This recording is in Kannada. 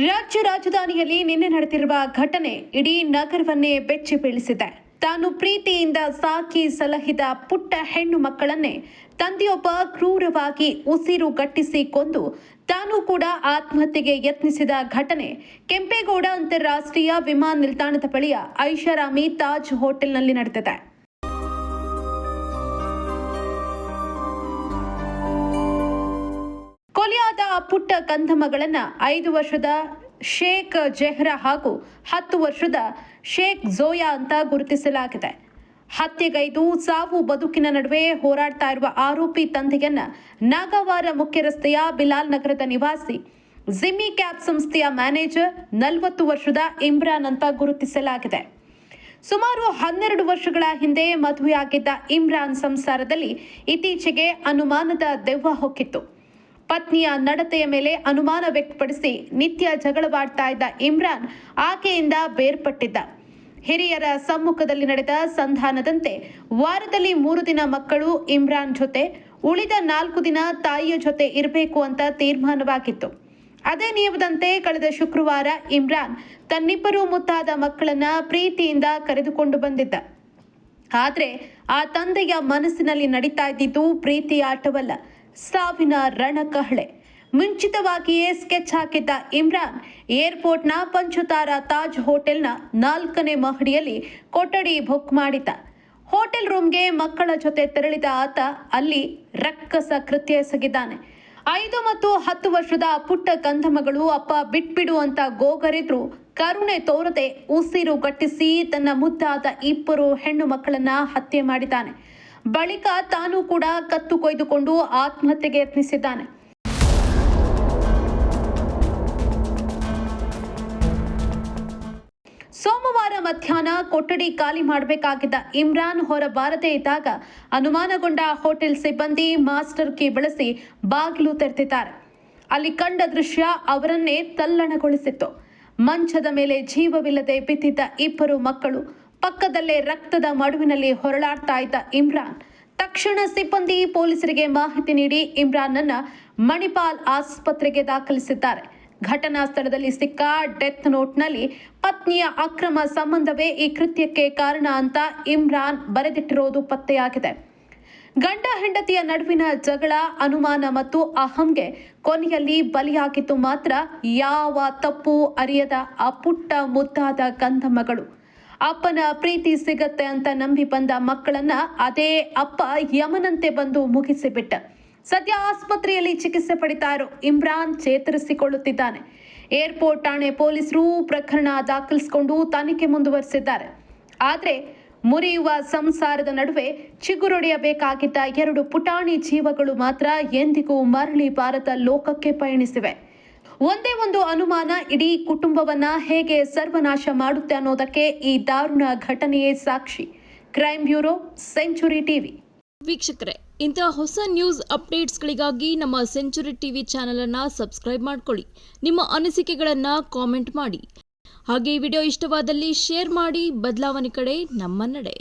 ರಾಜ್ಯ ರಾಜಧಾನಿಯಲ್ಲಿ ನಿನ್ನೆ ನಡೆದಿರುವ ಘಟನೆ ಇಡೀ ನಗರವನ್ನೇ ಬೆಚ್ಚಿ ಬೀಳಿಸಿದೆ. ತಾನು ಪ್ರೀತಿಯಿಂದ ಸಾಕಿ ಸಲಹಿದ ಪುಟ್ಟ ಹೆಣ್ಣು ಮಕ್ಕಳನ್ನೇ ತಂದೆಯೊಬ್ಬ ಕ್ರೂರವಾಗಿ ಉಸಿರುಗಟ್ಟಿಸಿ ಕೊಂದು ತಾನು ಕೂಡ ಆತ್ಮಹತ್ಯೆಗೆ ಯತ್ನಿಸಿದ ಘಟನೆ ಕೆಂಪೇಗೌಡ ಅಂತಾರಾಷ್ಟ್ರೀಯ ವಿಮಾನ ನಿಲ್ದಾಣದ ಬಳಿಯ ಐಷಾರಾಮಿ ತಾಜ್ ಹೋಟೆಲ್ನಲ್ಲಿ ನಡೆದಿದೆ. ಕೊಲೆಯಾದ ಪುಟ್ಟ ಕಂದಮ್ಮಗಳನ್ನ 5 ವರ್ಷದ ಶೇಖ್ ಜೆಹ್ರಾ ಹಾಗೂ 10 ವರ್ಷದ ಶೇಖ್ ಝೋಯಾ ಅಂತ ಗುರುತಿಸಲಾಗಿದೆ. ಹತ್ಯೆಗೈದು ಸಾವು ಬದುಕಿನ ನಡುವೆ ಹೋರಾಡ್ತಾ ಇರುವ ಆರೋಪಿ ತಂದೆಯನ್ನ ನಾಗವಾರ ಮುಖ್ಯ ರಸ್ತೆಯ ಬಿಲಾಲ್ ನಗರದ ನಿವಾಸಿ ಜಿಮ್ಮಿ ಕ್ಯಾಬ್ ಸಂಸ್ಥೆಯ ಮ್ಯಾನೇಜರ್ 40 ವರ್ಷದ ಇಮ್ರಾನ್ ಅಂತ ಗುರುತಿಸಲಾಗಿದೆ. ಸುಮಾರು 12 ವರ್ಷಗಳ ಹಿಂದೆ ಮದುವೆಯಾಗಿದ್ದ ಇಮ್ರಾನ್ ಸಂಸಾರದಲ್ಲಿ ಇತ್ತೀಚೆಗೆ ಅನುಮಾನದ ದೆವ್ವ ಹೊಕ್ಕಿತ್ತು. ಪತ್ನಿಯ ನಡತೆಯ ಮೇಲೆ ಅನುಮಾನ ವ್ಯಕ್ತಪಡಿಸಿ ನಿತ್ಯ ಜಗಳವಾಡ್ತಾ ಇದ್ದ ಇಮ್ರಾನ್ ಆಕೆಯಿಂದ ಬೇರ್ಪಟ್ಟಿದ್ದ. ಹಿರಿಯರ ಸಮ್ಮುಖದಲ್ಲಿ ನಡೆದ ಸಂಧಾನದಂತೆ ವಾರದಲ್ಲಿ 3 ದಿನ ಮಕ್ಕಳು ಇಮ್ರಾನ್ ಜೊತೆ, ಉಳಿದ 4 ದಿನ ತಾಯಿಯ ಜೊತೆ ಇರಬೇಕು ಅಂತ ತೀರ್ಮಾನವಾಗಿತ್ತು. ಅದೇ ನಿಯಮದಂತೆ ಕಳೆದ ಶುಕ್ರವಾರ ಇಮ್ರಾನ್ ತನ್ನಿಬ್ಬರು ಮುದ್ದಾದ ಮಕ್ಕಳನ್ನ ಪ್ರೀತಿಯಿಂದ ಕರೆದುಕೊಂಡು ಬಂದಿದ್ದ. ಆದ್ರೆ ಆ ತಂದೆಯ ಮನಸ್ಸಿನಲ್ಲಿ ನಡೀತಾ ಇದ್ದಿದ್ದು ಪ್ರೀತಿ ಆಟವಲ್ಲ, ಸಾವಿನ ರಣಕಹಳೆ. ಮುಂಚಿತವಾಗಿಯೇ ಸ್ಕೆಚ್ ಹಾಕಿದ್ದ ಇಮ್ರಾನ್ ಏರ್ಪೋರ್ಟ್ನ ಪಂಚತಾರ ತಾಜ್ ಹೋಟೆಲ್ನ 4ನೇ ಮಹಡಿಯಲ್ಲಿ ಕೊಠಡಿ ಬುಕ್ ಮಾಡಿದ್ದ. ಹೋಟೆಲ್ ರೂಮ್ಗೆ ಮಕ್ಕಳ ಜೊತೆ ತೆರಳಿದ ಆತ ಅಲ್ಲಿ ರಕ್ಕಸ ಕೃತ್ಯ ಎಸಗಿದ್ದಾನೆ. 5 ಮತ್ತು 10 ವರ್ಷದ ಪುಟ್ಟ ಕಂದಮ್ಮಗಳು ಅಪ್ಪ ಬಿಟ್ಬಿಡು ಅಂತ ಗೋಗರಿದ್ರು ಕರುಣೆ ತೋರದೆ ಉಸಿರುಗಟ್ಟಿಸಿ ತನ್ನ ಮುದ್ದಾದ 2 ಹೆಣ್ಣು ಮಕ್ಕಳನ್ನ ಹತ್ಯೆ ಮಾಡಿದ್ದಾನೆ. ಬಳಿಕ ತಾನು ಕೂಡ ಕತ್ತು ಕೊಯ್ದುಕೊಂಡು ಆತ್ಮಹತ್ಯೆಗೆ ಯತ್ನಿಸಿದ್ದಾನೆ. ಸೋಮವಾರ ಮಧ್ಯಾಹ್ನ ಕೊಠಡಿ ಖಾಲಿ ಮಾಡಬೇಕಾಗಿದ್ದ ಇಮ್ರಾನ್ ಹೊರ ಬಾರದೇ ಇದ್ದಾಗ ಅನುಮಾನಗೊಂಡ ಹೋಟೆಲ್ ಸಿಬ್ಬಂದಿ ಮಾಸ್ಟರ್ ಕೀ ಬಳಸಿ ಬಾಗಿಲು ತೆರೆದಿದ್ದಾರೆ. ಅಲ್ಲಿ ಕಂಡ ದೃಶ್ಯ ಅವರನ್ನೇ ತಲ್ಲಣಗೊಳಿಸಿತ್ತು. ಮಂಚದ ಮೇಲೆ ಜೀವವಿಲ್ಲದೆ ಬಿದ್ದಿದ್ದ 2 ಮಕ್ಕಳು, ಪಕ್ಕದಲ್ಲೇ ರಕ್ತದ ಮಡುವಿನಲ್ಲಿ ಹೊರಳಾಡ್ತಾ ಇದ್ದ ಇಮ್ರಾನ್. ತಕ್ಷಣ ಸಿಬ್ಬಂದಿ ಪೊಲೀಸರಿಗೆ ಮಾಹಿತಿ ನೀಡಿ ಇಮ್ರಾನ್ನನ್ನ ಮಣಿಪಾಲ್ ಆಸ್ಪತ್ರೆಗೆ ದಾಖಲಿಸಿದ್ದಾರೆ. ಘಟನಾ ಸ್ಥಳದಲ್ಲಿ ಸಿಕ್ಕ ಡೆತ್ ನೋಟ್ನಲ್ಲಿ ಪತ್ನಿಯ ಅಕ್ರಮ ಸಂಬಂಧವೇ ಈ ಕೃತ್ಯಕ್ಕೆ ಕಾರಣ ಅಂತ ಇಮ್ರಾನ್ ಬರೆದಿಟ್ಟಿರೋದು ಪತ್ತೆಯಾಗಿದೆ. ಗಂಡ ಹೆಂಡತಿಯ ನಡುವಿನ ಜಗಳ, ಅನುಮಾನ ಮತ್ತು ಅಹಂಗೆ ಕೊನೆಯಲ್ಲಿ ಬಲಿಯಾಗಿದ್ದು ಮಾತ್ರ ಯಾವ ತಪ್ಪು ಅರಿಯದ ಆ ಪುಟ್ಟ ಮುದ್ದಾದ ಕಂದಮ್ಮಗಳು. ಅಪ್ಪನ ಪ್ರೀತಿ ಸಿಗತ್ತೆ ಅಂತ ನಂಬಿ ಬಂದ ಮಕ್ಕಳನ್ನ ಅದೇ ಅಪ್ಪ ಯಮನಂತೆ ಬಂದು ಮುಗಿಸಿಬಿಟ್ಟ. ಸದ್ಯ ಆಸ್ಪತ್ರೆಯಲ್ಲಿ ಚಿಕಿತ್ಸೆ ಪಡಿತಾ ಇರೋ ಇಮ್ರಾನ್ ಚೇತರಿಸಿಕೊಳ್ಳುತ್ತಿದ್ದಾನೆ. ಏರ್ಪೋರ್ಟ್ ಠಾಣೆ ಪೊಲೀಸರು ಪ್ರಕರಣ ದಾಖಲಿಸಿಕೊಂಡು ತನಿಖೆ ಮುಂದುವರೆಸಿದ್ದಾರೆ. ಆದರೆ ಮುರಿಯುವ ಸಂಸಾರದ ನಡುವೆ ಚಿಗುರೊಡೆಯಬೇಕಾಗಿದ್ದ 2 ಪುಟಾಣಿ ಜೀವಗಳು ಮಾತ್ರ ಎಂದಿಗೂ ಮರಳಿ ಬಾರದ ಲೋಕಕ್ಕೆ ಪಯಣಿಸಿವೆ. ಒಂದೇ ಒಂದು ಅನುಮಾನ ಇಡೀ ಕುಟುಂಬವನ್ನ ಹೇಗೆ ಸರ್ವನಾಶ ಮಾಡುತ್ತೆ ಅನ್ನೋದಕ್ಕೆ ಈ ದಾರುಣ ಘಟನೆಯೇ ಸಾಕ್ಷಿ. Crime bureau, century TV. ವೀಕ್ಷಕರೇ, ಇಂತಹ ಹೊಸ ನ್ಯೂಸ್ ಅಪ್ಡೇಟ್ಸ್ಗಳಿಗಾಗಿ ನಮ್ಮ ಸೆಂಚುರಿ ಟಿವಿ ಚಾನೆಲ್ ಅನ್ನು ಸಬ್ಸ್ಕ್ರೈಬ್ ಮಾಡ್ಕೊಳ್ಳಿ. ನಿಮ್ಮ ಅನಿಸಿಕೆಗಳನ್ನು ಕಾಮೆಂಟ್ ಮಾಡಿ. ಹಾಗೆ ಈ ವಿಡಿಯೋ ಇಷ್ಟವಾದಲ್ಲಿ ಶೇರ್ ಮಾಡಿ. ಬದಲಾವಣೆ ಕಡೆ ನಮ್ಮ ನಡೆ.